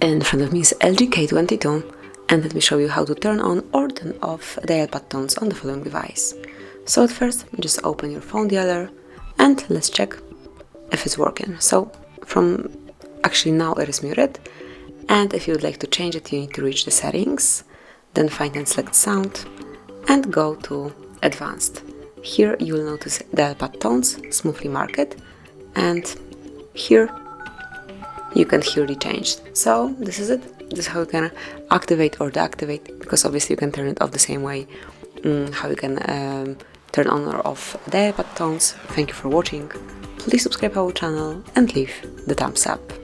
In front of me is LG K22, and let me show you how to turn on or turn off dial pad tones on the following device. So at first, just open your phone dialer and let's check if it's working. So actually now it is muted, and if you would like to change it, you need to reach the settings, then find and select sound and go to advanced. Here you will notice dial pad tones smoothly marked, and here you can hear the change. So this is it. This is how you can activate or deactivate, because obviously you can turn it off the same way how you can turn on or off dial pad tones. Thank you for watching. Please subscribe our channel and leave the thumbs up.